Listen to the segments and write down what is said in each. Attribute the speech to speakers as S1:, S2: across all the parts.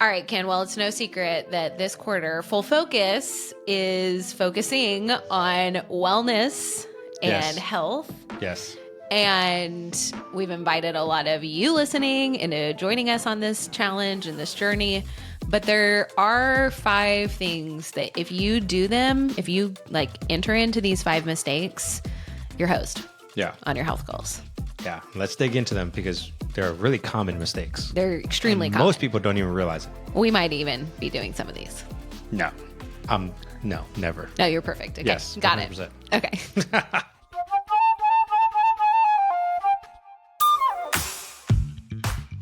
S1: All right, Ken. Well, it's no secret that this quarter, Full Focus is focusing on wellness and health.
S2: Yes.
S1: And we've invited a lot of you listening into joining us on this challenge and this journey. But there are 5 things that if you do them, if you enter into these 5 mistakes, you're host.
S2: Yeah.
S1: On your health goals.
S2: Yeah. Let's dig into them because they're really common mistakes.
S1: They're extremely common.
S2: Most people don't even realize it.
S1: We might even be doing some of these.
S2: No. No, never.
S1: No, you're perfect. Okay.
S2: Yes.
S1: Got
S2: 100%.
S1: it. Okay.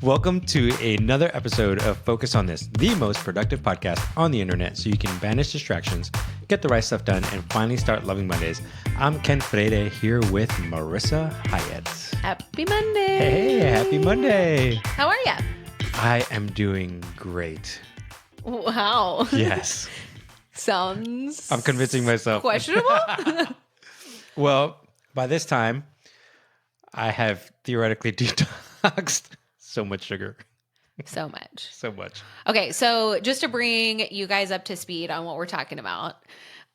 S2: Welcome to another episode of Focus on This, the most productive podcast on the internet so you can banish distractions, get the right stuff done, and finally start loving Mondays. I'm Ken Freire here with Marissa Hyatt.
S1: Happy Monday.
S2: Hey, happy Monday.
S1: How are you?
S2: I am doing great.
S1: Wow.
S2: Yes.
S1: Sounds
S2: I'm convincing myself.
S1: questionable.
S2: Well, by this time, I have theoretically detoxed so much sugar.
S1: So much.
S2: So much.
S1: Okay, so just to bring you guys up to speed on what we're talking about,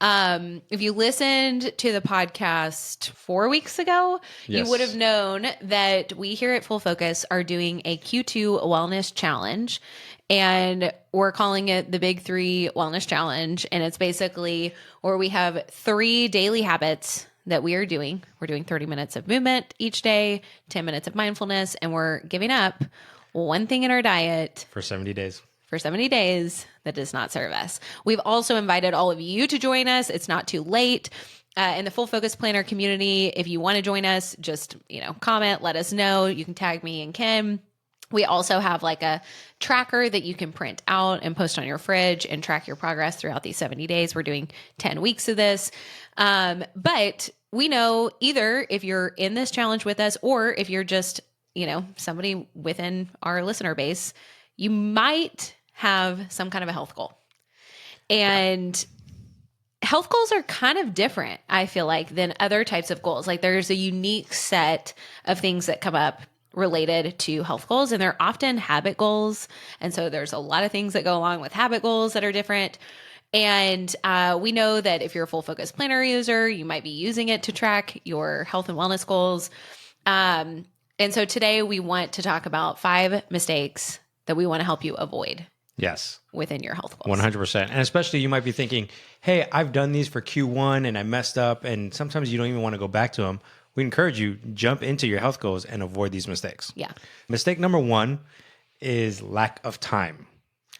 S1: if you listened to the podcast 4 weeks ago,
S2: Yes.
S1: you would have known that we here at Full Focus are doing a Q2 wellness challenge, and we're calling it the Big 3 Wellness Challenge. And it's basically where we have 3 daily habits that we are doing. We're doing 30 minutes of movement each day, 10 minutes of mindfulness, and we're giving up one thing in our diet
S2: For 70 days.
S1: for 70 days that does not serve us. We've also invited all of you to join us. It's not too late. In the Full Focus Planner community, if you want to join us, just, comment, let us know. You can tag me and Kim. We also have a tracker that you can print out and post on your fridge and track your progress throughout these 70 days. We're doing 10 weeks of this. But we know either if you're in this challenge with us or if you're just, somebody within our listener base, you might have some kind of a health goal. And health goals are kind of different, I feel like, than other types of goals. There's a unique set of things that come up related to health goals, and they're often habit goals. And so there's a lot of things that go along with habit goals that are different. And we know that if you're a Full Focus Planner user, you might be using it to track your health and wellness goals. And so today we want to talk about 5 mistakes that we want to help you avoid.
S2: Yes.
S1: Within your health goals.
S2: 100%. And especially you might be thinking, hey, I've done these for Q1 and I messed up. And sometimes you don't even want to go back to them. We encourage you, jump into your health goals and avoid these mistakes.
S1: Yeah.
S2: Mistake number 1 is lack of time.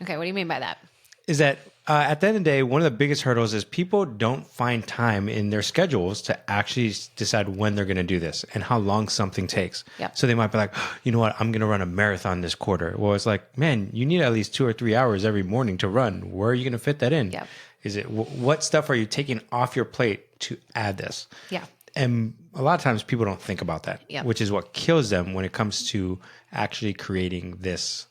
S1: Okay. What do you mean by that?
S2: Is that at the end of the day, one of the biggest hurdles is people don't find time in their schedules to actually decide when they're going to do this and how long something takes.
S1: Yep.
S2: So they might be like, you know what, I'm going to run a marathon this quarter. Well, it's like, man, you need at least 2 or 3 hours every morning to run. Where are you going to fit that in?
S1: Yep.
S2: Is it what stuff are you taking off your plate to add this?
S1: Yeah.
S2: And a lot of times people don't think about that,
S1: Yep.
S2: which is what kills them when it comes to actually creating this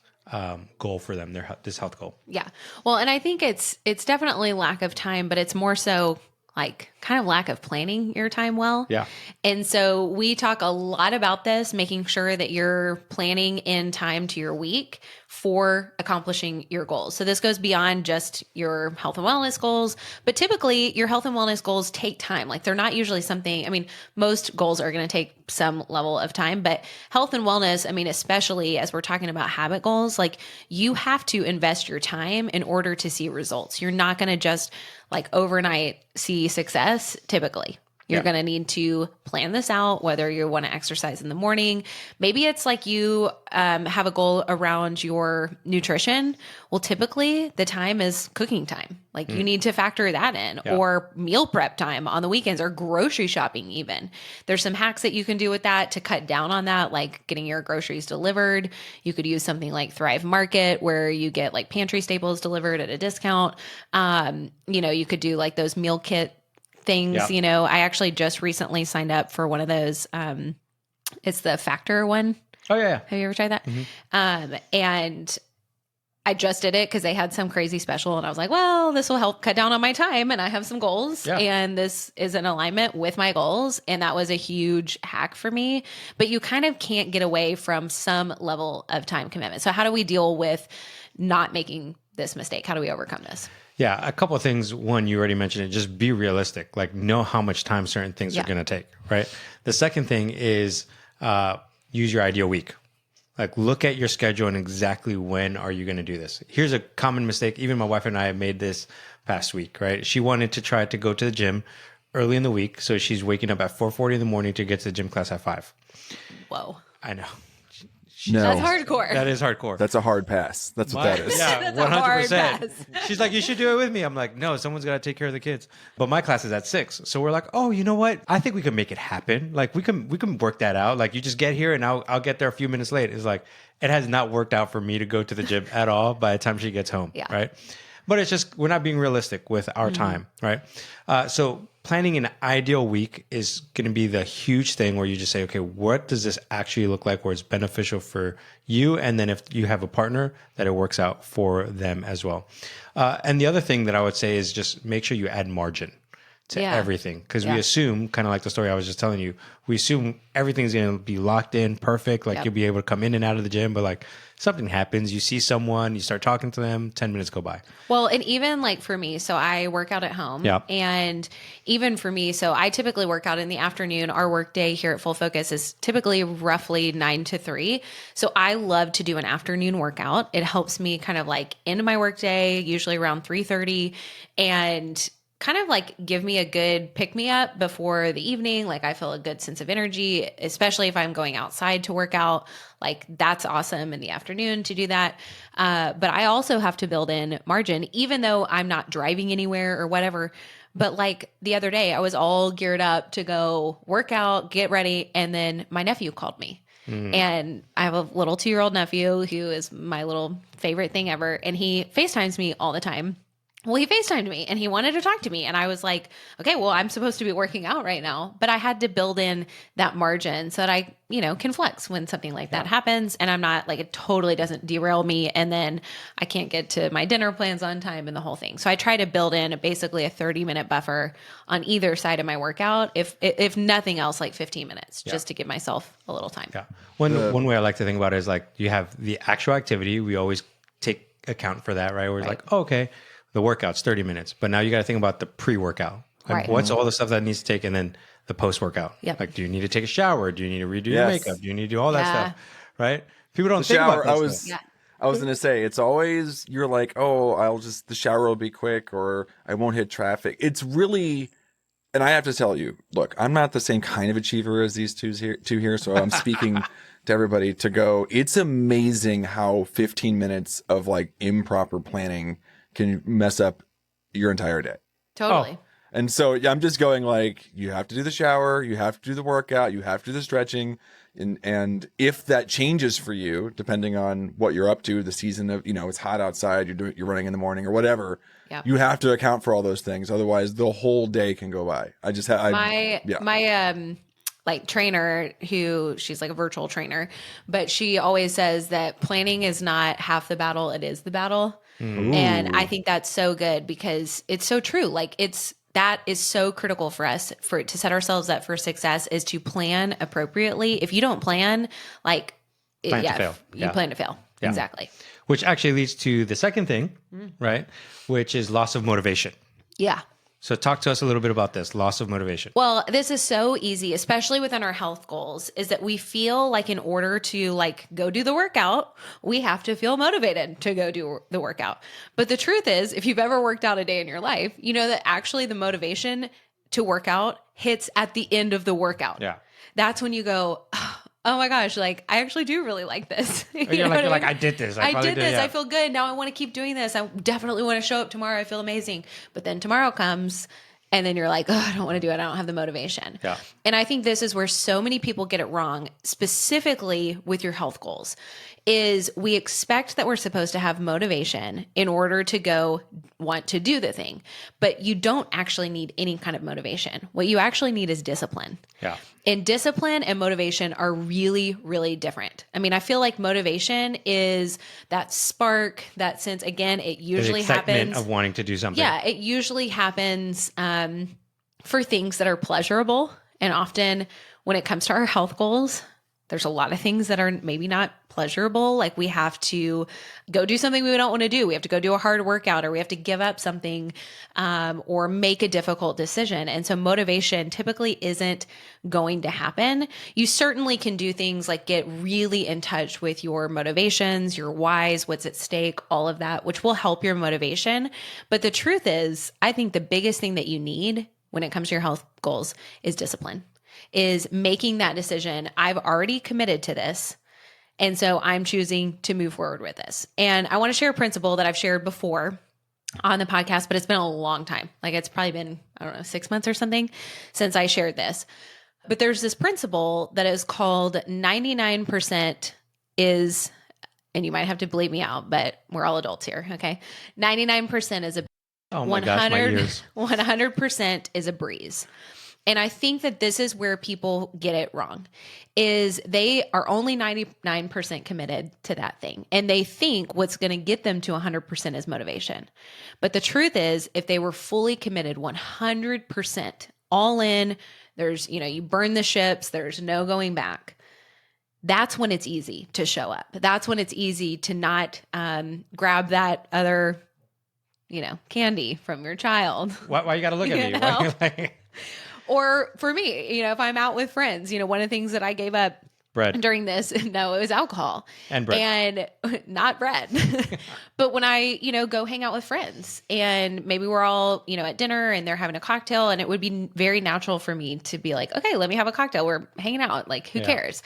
S2: goal for them, this health goal.
S1: Yeah. Well, and I think it's definitely lack of time, but it's more so kind of lack of planning your time well.
S2: Yeah.
S1: And so we talk a lot about this, making sure that you're planning in time to your week for accomplishing your goals. So this goes beyond just your health and wellness goals, but typically your health and wellness goals take time. They're not usually something, most goals are going to take some level of time, but health and wellness, especially as we're talking about habit goals, you have to invest your time in order to see results. You're not going to just overnight see success typically. You're going to need to plan this out, whether you want to exercise in the morning. Maybe it's you have a goal around your nutrition. Well, typically the time is cooking time. You need to factor that in, or meal prep time on the weekends, or grocery shopping even. There's some hacks that you can do with that to cut down on that, like getting your groceries delivered. You could use something like Thrive Market where you get pantry staples delivered at a discount. You could do those meal kit things.
S2: Yeah.
S1: I actually just recently signed up for one of those. It's the Factor one.
S2: Oh, yeah.
S1: Have you ever tried that?
S2: Mm-hmm.
S1: And I just did it because they had some crazy special and I was like, well, this will help cut down on my time and I have some goals and this is in alignment with my goals. And that was a huge hack for me. But you kind of can't get away from some level of time commitment. So how do we deal with not making this mistake? How do we overcome this?
S2: Yeah, a couple of things. One, you already mentioned it, just be realistic. Like know how much time certain things are going to take, right? The second thing is use your ideal week. Like look at your schedule and exactly when are you going to do this. Here's a common mistake. Even my wife and I made this past week, right? She wanted to try to go to the gym early in the week. So she's waking up at 4:40 in the morning to get to the gym class at 5.
S1: Whoa.
S2: I know.
S3: No,
S1: that's hardcore.
S2: That is hardcore.
S3: That's a hard pass. That's what that is.
S2: Yeah,
S1: That's a hard
S2: 100%.
S1: pass.
S2: She's like, you should do it with me. I'm like, no, someone's got to take care of the kids. But my class is at 6. So we're like, oh, you know what? I think we can make it happen. Like we can work that out. Like you just get here and I'll get there a few minutes late. It's like, it has not worked out for me to go to the gym at all by the time she gets home.
S1: Yeah.
S2: Right. But it's just, we're not being realistic with our time. Right. So planning an ideal week is going to be the huge thing where you just say, okay, what does this actually look like where it's beneficial for you? And then if you have a partner, that it works out for them as well. And the other thing that I would say is just make sure you add margin to everything. Because we assume, kind of like the story I was just telling you, we assume everything's going to be locked in, perfect. Like you'll be able to come in and out of the gym, but like something happens, you see someone, you start talking to them, 10 minutes go by.
S1: Well, and even like for me, so I work out at home and even for me, so I typically work out in the afternoon. Our work day here at Full Focus is typically roughly 9 to 3. So I love to do an afternoon workout. It helps me kind of like end my work day, usually around 3:30, and kind of like give me a good pick me up before the evening. Like I feel a good sense of energy, especially if I'm going outside to work out. Like that's awesome in the afternoon to do that. But I also have to build in margin, even though I'm not driving anywhere or whatever. But like the other day, I was all geared up to go work out, get ready. And then my nephew called me. And I have a little 2-year-old nephew who is my little favorite thing ever. And he FaceTimes me all the time. Well, he FaceTimed me and he wanted to talk to me. And I was like, okay, well, I'm supposed to be working out right now. But I had to build in that margin so that I, can flex when something like that happens. And I'm not like, it totally doesn't derail me. And then I can't get to my dinner plans on time and the whole thing. So I try to build in basically a 30-minute buffer on either side of my workout. If nothing else, like 15 minutes, just to give myself a little time.
S2: Yeah. One way I like to think about it is like you have the actual activity. We always take account for that, right? We're like, oh, okay. The workout's 30 minutes, but now you got to think about the pre-workout. Like what's all the stuff that needs to take, and then the post-workout.
S1: Yep.
S2: Like, do you need to take a shower? Do you need to redo your makeup? Do you need to do all that stuff? Right? People don't think about that.
S3: I was going to say, it's always, you're like, oh, the shower will be quick, or I won't hit traffic. It's really, and I have to tell you, look, I'm not the same kind of achiever as these two here, so I'm speaking to everybody to go, it's amazing how 15 minutes of like improper planning can mess up your entire day.
S1: Totally.
S3: And so I'm just going like, you have to do the shower, you have to do the workout, you have to do the stretching. And if that changes for you, depending on what you're up to, the season of, it's hot outside, you're running in the morning or whatever, you have to account for all those things. Otherwise the whole day can go by. I just have
S1: my like trainer who she's like a virtual trainer, but she always says that planning is not half the battle. It is the battle. Ooh. And I think that's so good because it's so true. Like that is so critical for us to set ourselves up for success is to plan appropriately. If you don't plan, like
S2: plan to fail.
S1: You plan to fail. Yeah. Exactly.
S2: Which actually leads to the second thing, right? Which is loss of motivation.
S1: Yeah.
S2: So talk to us a little bit about this, loss of motivation.
S1: Well, this is so easy, especially within our health goals, is that we feel like in order to like go do the workout, we have to feel motivated to go do the workout. But the truth is, if you've ever worked out a day in your life, you know that actually the motivation to work out hits at the end of the workout.
S2: Yeah.
S1: That's when you go, oh my gosh, like I actually do really like this.
S2: You're like, I did this.
S1: I did this. I feel good. Now I want to keep doing this. I definitely want to show up tomorrow. I feel amazing. But then tomorrow comes and then you're like, oh, I don't want to do it. I don't have the motivation.
S2: Yeah.
S1: And I think this is where so many people get it wrong, specifically with your health goals, is we expect that we're supposed to have motivation in order to go want to do the thing. But you don't actually need any kind of motivation. What you actually need is discipline.
S2: Yeah.
S1: And discipline and motivation are really, really different. I mean, I feel like motivation is that spark, that sense, again, it usually
S2: the excitement
S1: happens
S2: of wanting to do something.
S1: Yeah, it usually happens for things that are pleasurable. And often when it comes to our health goals, there's a lot of things that are maybe not pleasurable. Like we have to go do something we don't want to do. We have to go do a hard workout, or we have to give up something or make a difficult decision. And so motivation typically isn't going to happen. You certainly can do things like get really in touch with your motivations, your whys, what's at stake, all of that, which will help your motivation. But the truth is, I think the biggest thing that you need when it comes to your health goals is discipline, is making that decision. I've already committed to this. And so I'm choosing to move forward with this. And I want to share a principle that I've shared before on the podcast, but it's been a long time. Like it's probably been, I don't know, 6 months or something since I shared this. But there's this principle that is called 99% is, and you might have to bleep me out, but we're all adults here. Okay. 99% is a
S2: Oh my gosh, my ears.
S1: 100% is a breeze. And I think that this is where people get it wrong, is they are only 99% committed to that thing. And they think what's going to get them to 100% is motivation. But the truth is, if they were fully committed 100%, all in, there's, you burn the ships, there's no going back. That's when it's easy to show up. That's when it's easy to not grab that other candy from your child.
S2: Why you got to look at me?
S1: Or for me, if I'm out with friends, one of the things that I gave up
S2: bread
S1: during this, no, it was alcohol
S2: and bread
S1: and not bread. But when I, go hang out with friends and maybe we're all, at dinner and they're having a cocktail, and it would be very natural for me to be like, okay, let me have a cocktail. We're hanging out. Like, who cares?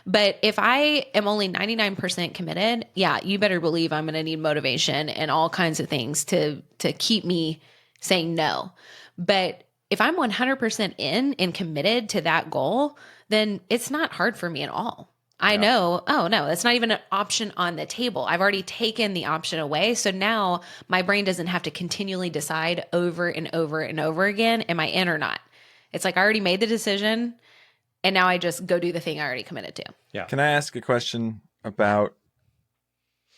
S1: But if I am only 99% committed, you better believe I'm going to need motivation and all kinds of things to keep me saying no. But if I'm 100% in and committed to that goal, then it's not hard for me at all. I know, oh no, that's not even an option on the table. I've already taken the option away. So now my brain doesn't have to continually decide over and over and over again, am I in or not? It's like I already made the decision and now I just go do the thing I already committed to.
S2: Yeah.
S3: Can I ask a question about,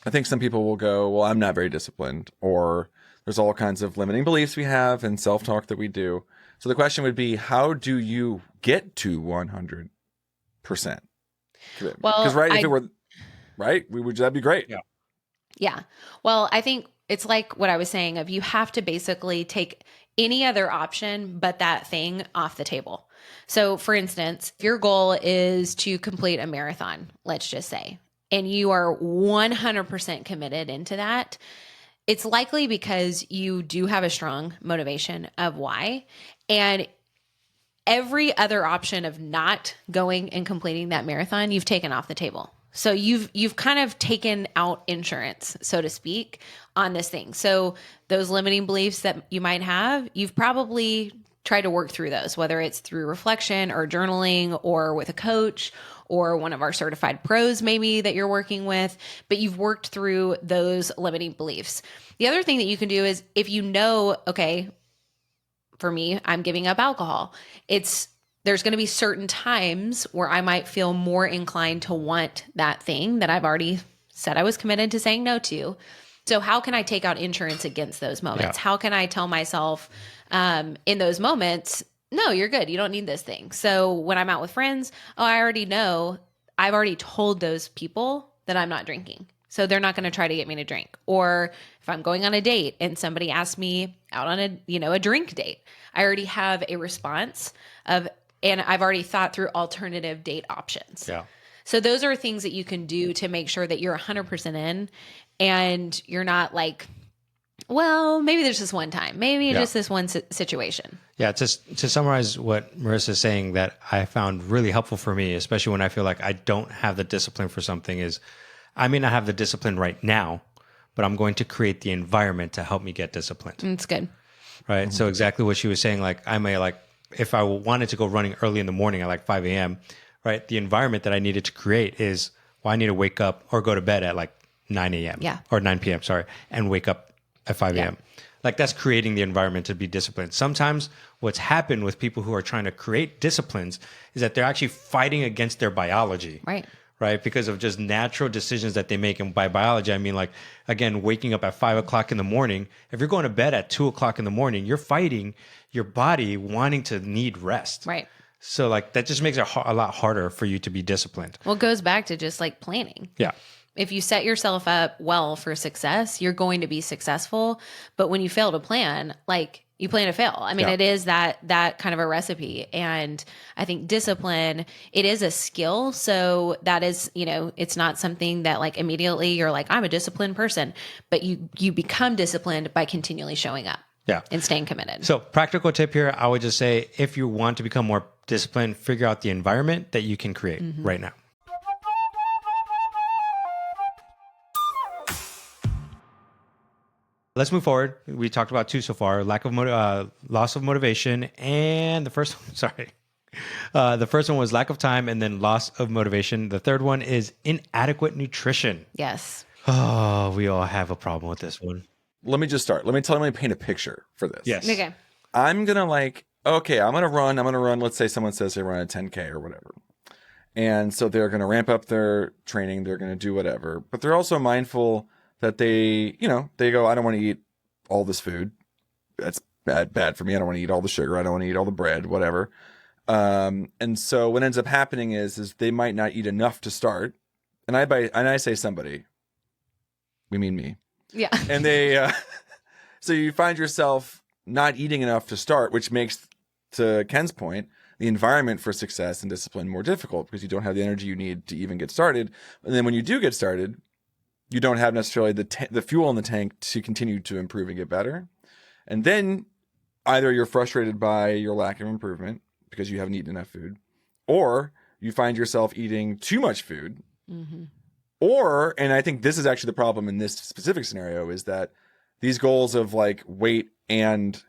S3: I think some people will go, well, I'm not very disciplined, or there's all kinds of limiting beliefs we have and self-talk that we do. So the question would be, how do you get to 100%?
S1: Well,
S3: because if it were right, that'd be great.
S1: Yeah. Well, I think it's like what I was saying of you have to basically take any other option but that thing off the table. So for instance, if your goal is to complete a marathon, let's just say, and you are 100% committed into that, it's likely because you do have a strong motivation of why. And every other option of not going and completing that marathon, you've taken off the table. So you've kind of taken out insurance, so to speak, on this thing. So those limiting beliefs that you might have, you've probably tried to work through those, whether it's through reflection or journaling or with a coach or one of our certified pros maybe that you're working with, but you've worked through those limiting beliefs. The other thing that you can do is if you know, okay, for me, I'm giving up alcohol. There's going to be certain times where I might feel more inclined to want that thing that I've already said I was committed to saying no to. So how can I take out insurance against those moments?
S2: Yeah.
S1: How can I tell myself in those moments, no, you're good. You don't need this thing. So when I'm out with friends, I already know, I've already told those people that I'm not drinking. So they're not going to try to get me to drink. Or if I'm going on a date and somebody asks me out on a drink date, I already have a response and I've already thought through alternative date options.
S2: Yeah.
S1: So those are things that you can do to make sure that you're 100% in and you're not like, well, maybe there's just one time, maybe just this one situation.
S2: Yeah. Just to summarize what Marissa's saying that I found really helpful for me, especially when I feel like I don't have the discipline for something, is I may not have the discipline right now, but I'm going to create the environment to help me get disciplined.
S1: It's good.
S2: Right. Mm-hmm. So exactly what she was saying, like I may if I wanted to go running early in the morning at like 5 a.m., right? The environment that I needed to create is, well, I need to wake up or go to bed at like 9 a.m.
S1: Yeah.
S2: or 9 p.m., sorry, and wake up at 5 a.m. Like that's creating the environment to be disciplined. Sometimes what's happened with people who are trying to create disciplines is that they're actually fighting against their biology. Right? Because of just natural decisions that they make. And by biology, I mean, like, again, waking up at 5 o'clock in the morning. If you're going to bed at 2 o'clock in the morning, you're fighting your body wanting to need rest.
S1: Right.
S2: So like that just makes it a lot harder for you to be disciplined.
S1: Well, it goes back to just like planning.
S2: Yeah.
S1: If you set yourself up well for success, you're going to be successful. But when you fail to plan, like you plan to fail. I mean, it is that kind of a recipe. And I think discipline, it is a skill. So that is, it's not something that like immediately you're like, I'm a disciplined person, but you become disciplined by continually showing up.
S2: Yeah.
S1: And staying committed.
S2: So practical tip here, I would just say, if you want to become more disciplined, figure out the environment that you can create right now. Let's move forward. We talked about 2 so far: loss of motivation, and the first one was lack of time, and then loss of motivation. The third one is inadequate nutrition.
S1: Yes.
S2: Oh, we all have a problem with this one.
S3: Let me just start. Let me paint a picture for this.
S2: Yes.
S1: Okay.
S3: I'm going to run. Let's say someone says they run a 10K or whatever. And so they're going to ramp up their training. They're going to do whatever, but they're also mindful that they go, I don't want to eat all this food. That's bad for me. I don't want to eat all the sugar. I don't want to eat all the bread, whatever. And so what ends up happening is they might not eat enough to start. And I say somebody, we mean me.
S1: Yeah.
S3: And so you find yourself not eating enough to start, which makes, to Ken's point, the environment for success and discipline more difficult because you don't have the energy you need to even get started. And then when you do get started, you don't have necessarily the fuel in the tank to continue to improve and get better. And then either you're frustrated by your lack of improvement because you haven't eaten enough food, or you find yourself eating too much food. Or, and I think this is actually the problem in this specific scenario, is that these goals of like weight and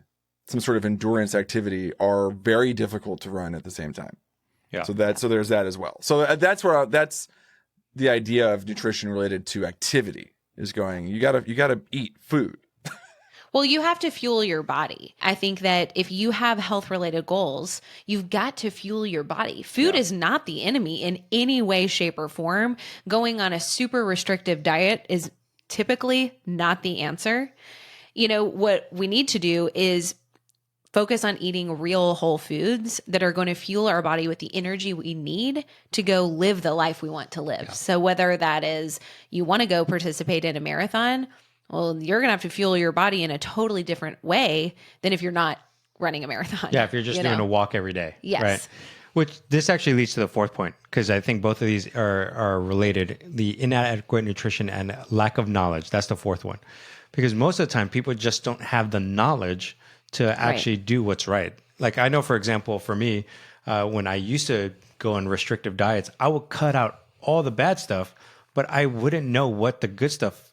S3: some sort of endurance activity are very difficult to run at the same time.
S2: Yeah.
S3: So there's that as well. So that's the idea of nutrition related to activity is going, you gotta eat food.
S1: Well, you have to fuel your body. I think that if you have health related goals, you've got to fuel your body. Food is not the enemy in any way, shape, or form. Going on a super restrictive diet is typically not the answer. What we need to do is focus on eating real whole foods that are going to fuel our body with the energy we need to go live the life we want to live. So whether that is you want to go participate in a marathon, well, you're going to have to fuel your body in a totally different way than if you're not running a marathon.
S2: Yeah, if you're just doing a walk every day.
S1: Yes.
S2: Right? Which this actually leads to the fourth point, because I think both of these are related. The inadequate nutrition and lack of knowledge. That's the fourth one. Because most of the time, people just don't have the knowledge to actually do what's right. Like I know, for example, for me, when I used to go on restrictive diets, I would cut out all the bad stuff, but I wouldn't know what the good stuff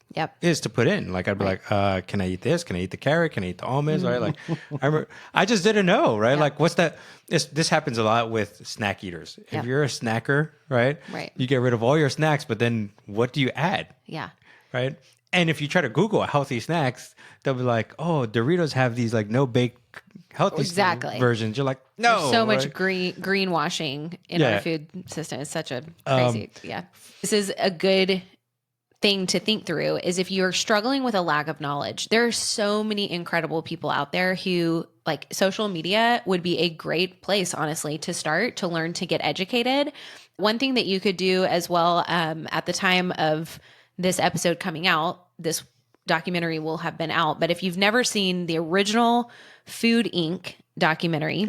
S2: is to put in. Like I'd be like, can I eat this? Can I eat the carrot? Can I eat the almonds? Right? Like I just didn't know, right? Like what's that? This happens a lot with snack eaters. If you're a snacker, right? You get rid of all your snacks, but then what do you add?
S1: Yeah.
S2: Right? And if you try to Google healthy snacks, they'll be like, oh, Doritos have these like no bake healthy versions. You're like, no.
S1: There's so much greenwashing in our food system. It's such a crazy, This is a good thing to think through is if you're struggling with a lack of knowledge, there are so many incredible people out there who like social media would be a great place, honestly, to start to learn to get educated. One thing that you could do as well at the time of this episode coming out, this documentary will have been out. But if you've never seen the original Food Inc. documentary,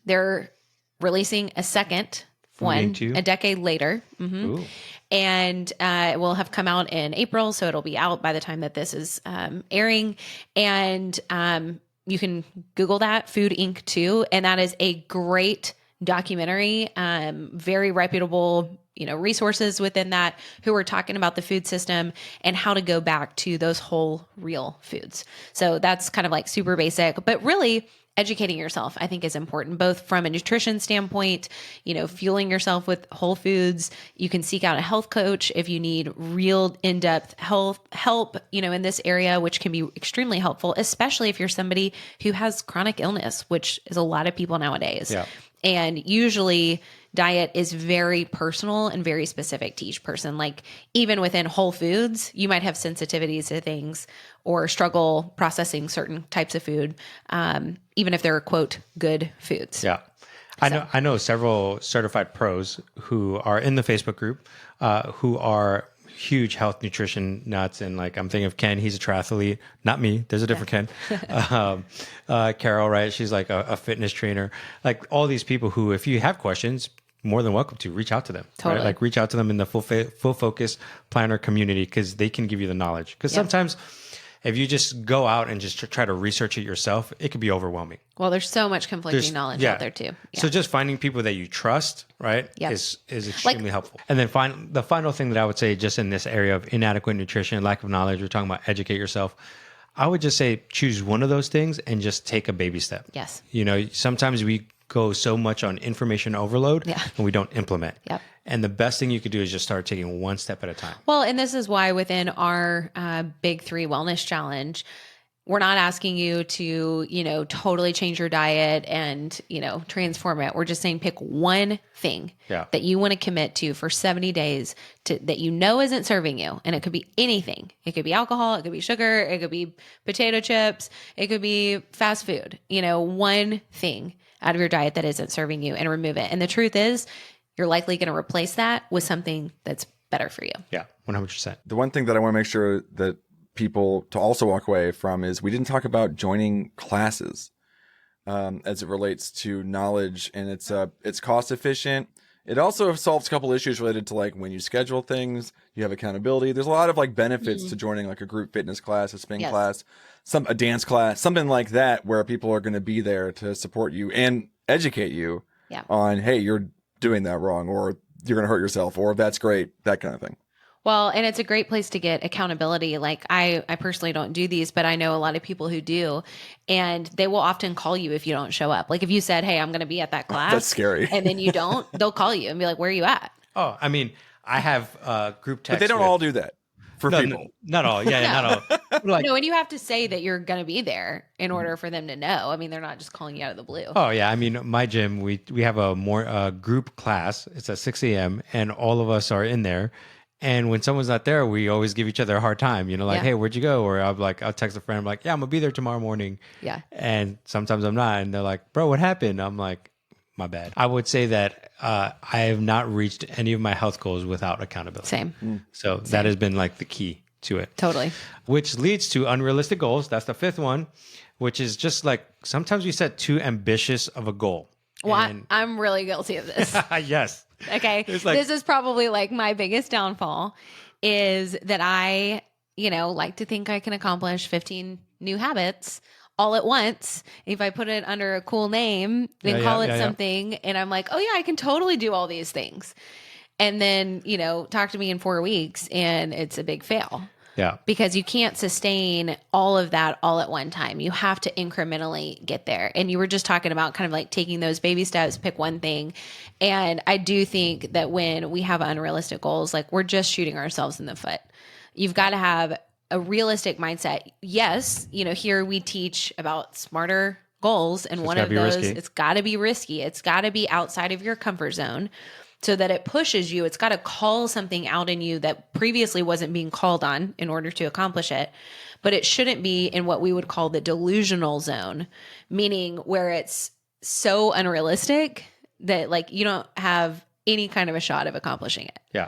S1: they're releasing a second one a decade later. And it will have come out in April. So it'll be out by the time that this is airing. And you can Google that, Food Inc. 2. And that is a great documentary, very reputable resources within that who are talking about the food system and how to go back to those whole real foods. So that's kind of like super basic, but really educating yourself, I think, is important, both from a nutrition standpoint, fueling yourself with whole foods. You can seek out a health coach if you need real in-depth health help, in this area, which can be extremely helpful, especially if you're somebody who has chronic illness, which is a lot of people nowadays.
S2: Yeah.
S1: And usually diet is very personal and very specific to each person. Like even within whole foods, you might have sensitivities to things or struggle processing certain types of food, even if they're, quote, good foods.
S2: Yeah. I know several certified pros who are in the Facebook group who are huge health nutrition nuts. And like, I'm thinking of Ken, he's a triathlete, not me. There's a different Ken. Carol, right? She's like a fitness trainer. Like all these people who, if you have questions, more than welcome to reach out to them.
S1: Totally.
S2: Right? Like reach out to them in the full focus planner community because they can give you the knowledge. Because sometimes if you just go out and just try to research it yourself, it could be overwhelming.
S1: Well, there's so much conflicting knowledge out there too. Yeah.
S2: So just finding people that you trust, right, is extremely helpful. And then the final thing that I would say just in this area of inadequate nutrition, lack of knowledge, we're talking about educate yourself. I would just say choose one of those things and just take a baby step.
S1: Yes.
S2: Sometimes we go so much on information overload and we don't implement.
S1: Yep.
S2: And the best thing you could do is just start taking one step at a time.
S1: Well, and this is why within our Big 3 Wellness Challenge, we're not asking you to, totally change your diet and, transform it. We're just saying pick one thing that you want to commit to for 70 days that isn't serving you. And it could be anything. It could be alcohol. It could be sugar. It could be potato chips. It could be fast food. One thing out of your diet that isn't serving you and remove it. And the truth is, you're likely going to replace that with something that's better for you.
S2: Yeah, 100%.
S3: The one thing that I want to make sure that people to also walk away from is we didn't talk about joining classes as it relates to knowledge, and it's cost efficient. It also solves a couple issues related to like when you schedule things, you have accountability. There's a lot of like benefits to joining like a group fitness class, a spin class, a dance class, something like that, where people are going to be there to support you and educate you on, hey, you're doing that wrong, or you're going to hurt yourself, or that's great, that kind of thing.
S1: Well, and it's a great place to get accountability. Like I personally don't do these, but I know a lot of people who do, and they will often call you if you don't show up. Like if you said, hey, I'm going to be at that class.
S3: That's scary.
S1: And then you don't, they'll call you and be like, where are you at?
S2: Oh, I mean, I have group text.
S3: But they don't all do that for people.
S2: No, not all. Yeah, not all. Like,
S1: no, and you have to say that you're going to be there in order for them to know. I mean, they're not just calling you out of the blue.
S2: Oh yeah, I mean, my gym, we have a group class. It's at 6 a.m. and all of us are in there. And when someone's not there, we always give each other a hard time. Hey, where'd you go? Or I'll text a friend. I'm like, yeah, I'm gonna be there tomorrow morning.
S1: Yeah.
S2: And sometimes I'm not, and they're like, bro, what happened? I'm like, my bad. I would say that I have not reached any of my health goals without accountability.
S1: Same.
S2: So that has been like the key to it.
S1: Totally.
S2: Which leads to unrealistic goals. That's the fifth one, which is just like sometimes we set too ambitious of a goal.
S1: Well, I'm really guilty of this.
S2: Yes.
S1: Okay. This is probably like my biggest downfall is that I, like to think I can accomplish 15 new habits all at once. If I put it under a cool name and call it something, and I'm like, oh yeah, I can totally do all these things. And then, talk to me in 4 weeks and it's a big fail.
S2: Yeah.
S1: Because you can't sustain all of that all at one time. You have to incrementally get there. And you were just talking about kind of like taking those baby steps, pick one thing. And I do think that when we have unrealistic goals, like we're just shooting ourselves in the foot. You've got to have a realistic mindset. Yes, here we teach about smarter goals. And one of those, it's got to be risky. It's got to be outside of your comfort zone, so that it pushes you. It's got to call something out in you that previously wasn't being called on in order to accomplish it. But it shouldn't be in what we would call the delusional zone, meaning where it's so unrealistic that like you don't have any kind of a shot of accomplishing it.
S2: Yeah.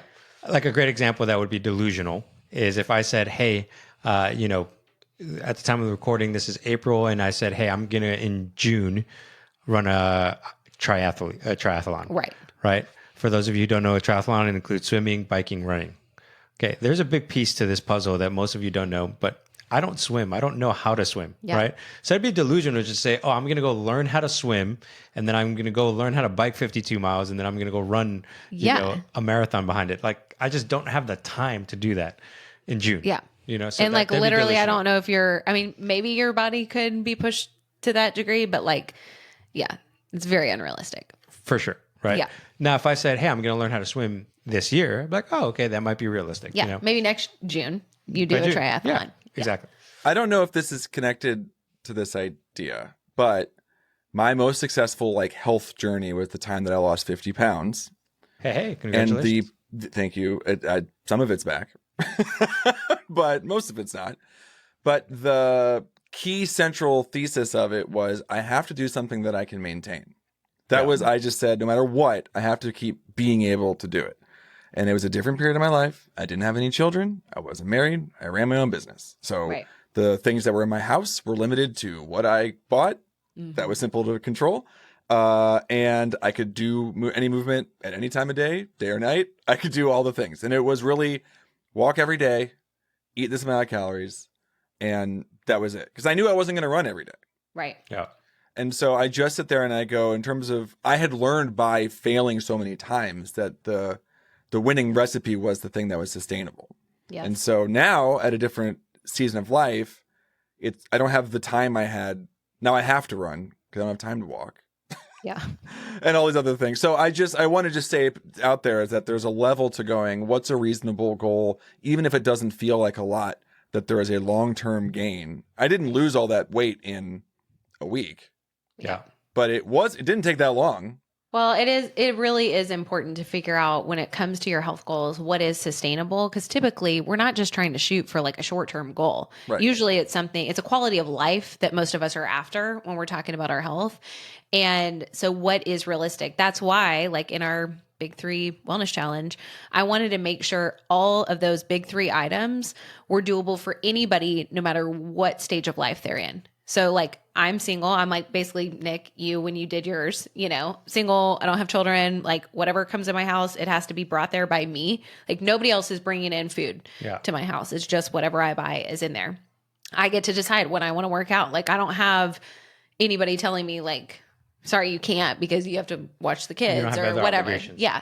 S2: Like a great example that would be delusional is if I said, hey, at the time of the recording, this is April, and I said, hey, I'm going to in June run a triathlon. Right. For those of you who don't know, a triathlon, it includes swimming, biking, running. Okay, there's a big piece to this puzzle that most of you don't know, but I don't swim. I don't know how to swim,
S1: Yeah.
S2: right? So I'd be delusional to just say, oh, I'm going to go learn how to swim, and then I'm going to go learn how to bike 52 miles, and then I'm going to go run,
S1: Yeah.
S2: a marathon behind it. Like, I just don't have the time to do that in June.
S1: Yeah.
S2: So
S1: And like
S2: that'd be
S1: literally, I
S2: delusional.
S1: don't know if maybe your body could be pushed to that degree, but like, yeah, it's very unrealistic.
S2: For sure, right?
S1: Yeah.
S2: Now, if I said, hey, I'm going to learn how to swim this year, I'd be like, oh, okay, that might be realistic.
S1: Yeah. Maybe next June you do
S2: By
S1: a
S2: June.
S1: triathlon.
S2: Yeah, exactly.
S3: I don't know if this is connected to this idea, but my most successful like health journey was the time that I lost 50 pounds.
S2: Hey,
S3: And
S2: congratulations.
S3: thank you. Some of it's back, but most of it's not. But the key central thesis of it was I have to do something that I can maintain. I just said, no matter what, I have to keep being able to do it. And it was a different period of my life. I didn't have any children. I wasn't married. I ran my own business. So
S1: Right.
S3: the things that were in my house were limited to what I bought. That was simple to control. And I could do any movement at any time of day or night. I could do all the things. And it was really walk every day, eat this amount of calories. And that was it. Because I knew I wasn't going to run every day.
S1: Right.
S2: Yeah.
S3: And so I just sit there and I go, in terms of, I had learned by failing so many times that the winning recipe was the thing that was sustainable.
S1: Yeah.
S3: And so now at a different season of life, I don't have the time I had. Now I have to run because I don't have time to walk
S1: Yeah.
S3: and all these other things. So I want to just say out there is that there's a level to going, what's a reasonable goal, even if it doesn't feel like a lot, that there is a long-term gain. I didn't lose all that weight in a week.
S2: Yeah.
S3: But it didn't take that long.
S1: Well, it really is important to figure out when it comes to your health goals, what is sustainable? Because typically we're not just trying to shoot for like a short-term goal.
S3: Right.
S1: Usually it's a quality of life that most of us are after when we're talking about our health. And so what is realistic? That's why like in our Big 3 Wellness Challenge, I wanted to make sure all of those Big 3 items were doable for anybody, no matter what stage of life they're in. So like I'm single. I'm like basically Nick, you when you did yours, single. I don't have children. Like whatever comes in my house, it has to be brought there by me. Like nobody else is bringing in food to my house. It's just whatever I buy is in there. I get to decide when I want to work out. Like I don't have anybody telling me like, sorry, you can't because you have to watch the kids or whatever. Yeah.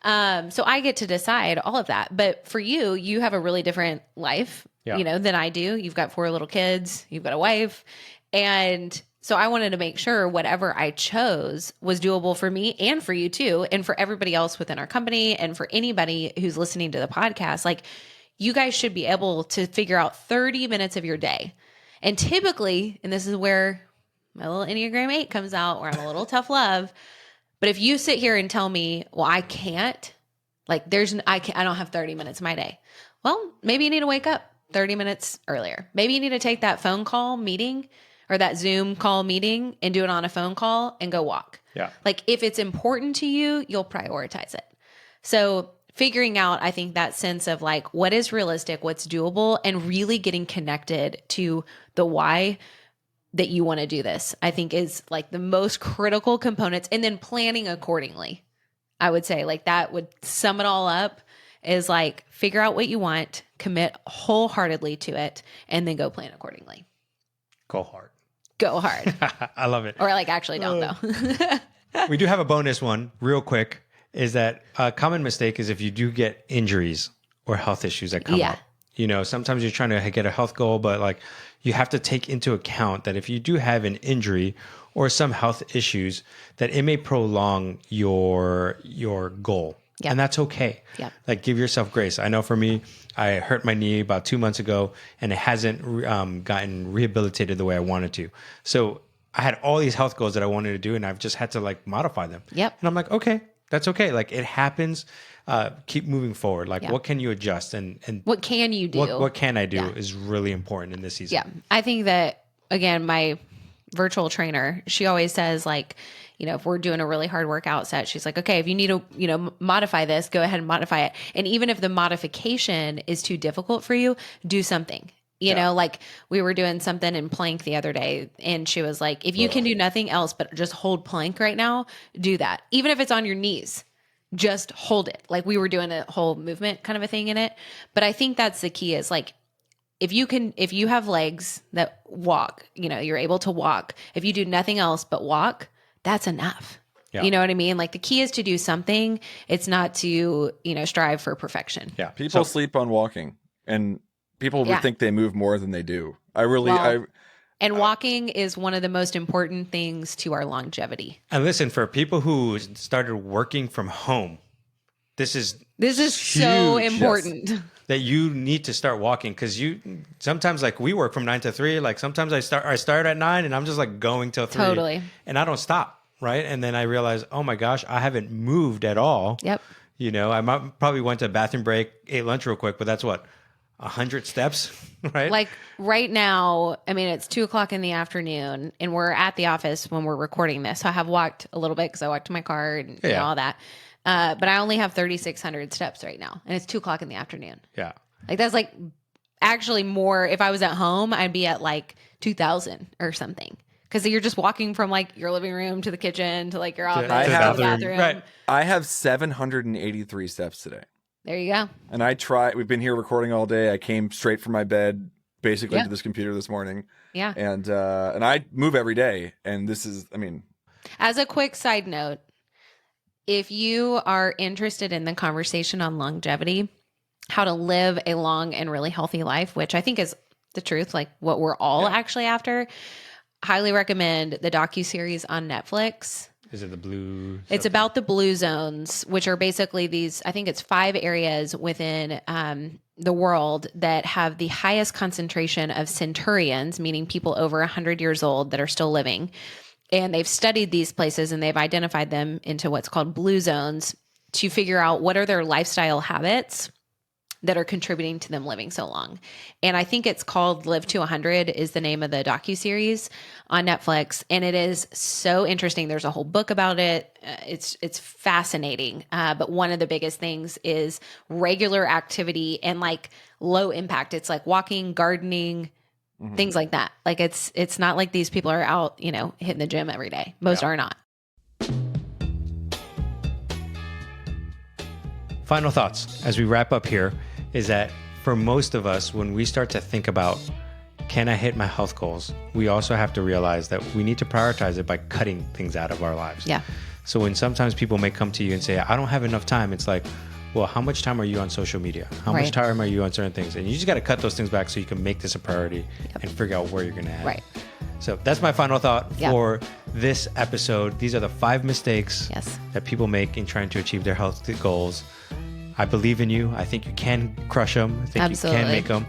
S1: So I get to decide all of that. But for you, you have a really different life, than I do. You've got 4 little kids, you've got a wife. And so I wanted to make sure whatever I chose was doable for me and for you too. And for everybody else within our company and for anybody who's listening to the podcast, like you guys should be able to figure out 30 minutes of your day. And typically, and this is where my little Enneagram 8 comes out, where I'm a little tough love. But if you sit here and tell me, well, I can't, like I don't have 30 minutes of my day. Well, maybe you need to wake up 30 minutes earlier. Maybe you need to take that phone call meeting or that Zoom call meeting and do it on a phone call and go walk.
S2: Yeah.
S1: Like if it's important to you, you'll prioritize it. So figuring out, I think that sense of like, what is realistic, what's doable, and really getting connected to the why that you want to do this, I think is like the most critical components, and then planning accordingly. I would say like that would sum it all up is like figure out what you want, commit wholeheartedly to it, and then go plan accordingly.
S2: Go hard.
S1: Go hard.
S2: I love it.
S1: Or like actually don't though.
S2: We do have a bonus one real quick, is that a common mistake is if you do get injuries or health issues that come up. Sometimes you're trying to get a health goal, but like you have to take into account that if you do have an injury or some health issues, that it may prolong your goal.
S1: Yep.
S2: And that's okay.
S1: Yep.
S2: Like give yourself grace. I know for me, I hurt my knee about 2 months ago and it hasn't gotten rehabilitated the way I wanted to. So I had all these health goals that I wanted to do and I've just had to like modify them.
S1: Yep.
S2: And I'm like, okay, that's okay. Like it happens. Keep moving forward. Like what can you adjust and
S1: what can you do?
S2: What can I do is really important in this season.
S1: Yeah. I think that again, my virtual trainer, she always says like, if we're doing a really hard workout set, she's like, okay, if you need to, modify this, go ahead and modify it. And even if the modification is too difficult for you, do something. Like we were doing something in plank the other day and she was like, if you can do nothing else but just hold plank right now, do that. Even if it's on your knees, just hold it. Like we were doing a whole movement kind of a thing in it. But I think that's the key is like, if you have legs that walk, you're able to walk. If you do nothing else but walk, that's enough.
S2: Yeah.
S1: You know what I mean? Like the key is to do something. It's not to, strive for perfection.
S2: Yeah.
S3: People sleep on walking, and people would think they move more than they do.
S1: And walking is one of the most important things to our longevity.
S2: And listen, for people who started working from home, this is
S1: so important.
S2: Yes. That you need to start walking, because sometimes like we work from 9 to 3. Like sometimes I start at 9 and I'm just like going till 3.
S1: Totally.
S2: And I don't stop. Right. And then I realize, oh my gosh, I haven't moved at all.
S1: Yep.
S2: I probably went to a bathroom break, ate lunch real quick, but that's what, 100 steps, right?
S1: Like right now, I mean, it's 2:00 in the afternoon and we're at the office when we're recording this. So I have walked a little bit because I walked to my car and all that. But I only have 3,600 steps right now, and it's 2:00 in the afternoon.
S2: Yeah.
S1: Like that's like actually more. If I was at home, I'd be at like 2,000 or something. Because you're just walking from like your living room to the kitchen to like your office to the bathroom.
S2: Right.
S3: I have 783 steps today.
S1: There you go.
S3: And we've been here recording all day. I came straight from my bed, basically to this computer this morning.
S1: Yeah.
S3: And I move every day. And this is,
S1: as a quick side note, if you are interested in the conversation on longevity, how to live a long and really healthy life, which I think is the truth, like what we're all actually after, highly recommend the docuseries on Netflix.
S2: Is it the blue?
S1: It's about the blue zones, which are basically these, I think it's 5 areas within the world that have the highest concentration of centurions, meaning people over 100 years old that are still living. And they've studied these places and they've identified them into what's called blue zones to figure out what are their lifestyle habits that are contributing to them living so long. And I think it's called Live to 100 is the name of the docuseries on Netflix. And it is so interesting. There's a whole book about it. It's fascinating. But one of the biggest things is regular activity and like low impact. It's like walking, gardening, things like that. Like it's not like these people are out, hitting the gym every day. Most are not.
S2: Final thoughts as we wrap up here is that for most of us, when we start to think about, can I hit my health goals? We also have to realize that we need to prioritize it by cutting things out of our lives.
S1: Yeah.
S2: So when sometimes people may come to you and say, I don't have enough time, it's like, well, how much time are you on social media? How much time are you on certain things? And you just got to cut those things back so you can make this a priority and figure out where you're going to add.
S1: Right.
S2: So that's my final thought for this episode. These are the 5 mistakes that people make in trying to achieve their health goals. I believe in you. I think you can crush them. I think you can make them.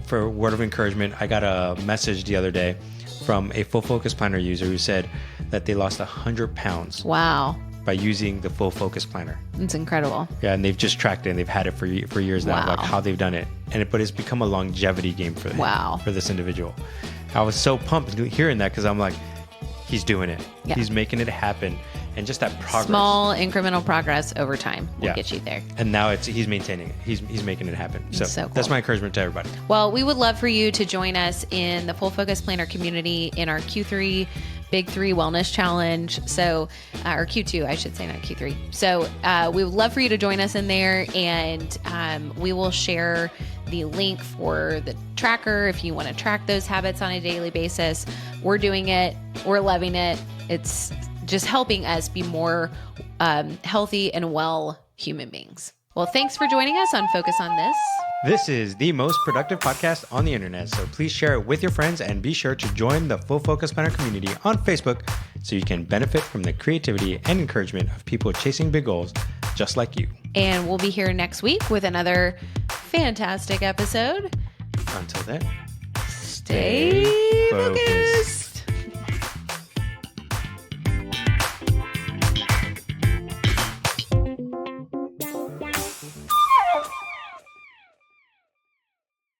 S2: For a word of encouragement, I got a message the other day from a Full Focus Planner user who said that they lost 100 pounds.
S1: Wow.
S2: By using the Full Focus Planner.
S1: It's incredible.
S2: Yeah, and they've just tracked it and they've had it for years now, like how they've done it. But it's become a longevity game for them, for this individual. I was so pumped hearing that because I'm like, he's doing it. Yeah. He's making it happen. And just that progress.
S1: Small incremental progress over time will get you there.
S2: And now he's maintaining it. He's making it happen. So
S1: cool.
S2: That's my encouragement to everybody.
S1: Well, we would love for you to join us in the Full Focus Planner community in our Q3 Big 3 Wellness Challenge. So, or Q2, I should say, not Q3. So we would love for you to join us in there, and we will share the link for the tracker if you want to track those habits on a daily basis. We're doing it. We're loving it. It's just helping us be more healthy and well human beings. Well, thanks for joining us on Focus on This.
S2: This is the most productive podcast on the internet, so please share it with your friends and be sure to join the Full Focus Planner community on Facebook so you can benefit from the creativity and encouragement of people chasing big goals just like you.
S1: And we'll be here next week with another fantastic episode.
S2: Until then,
S1: stay focused.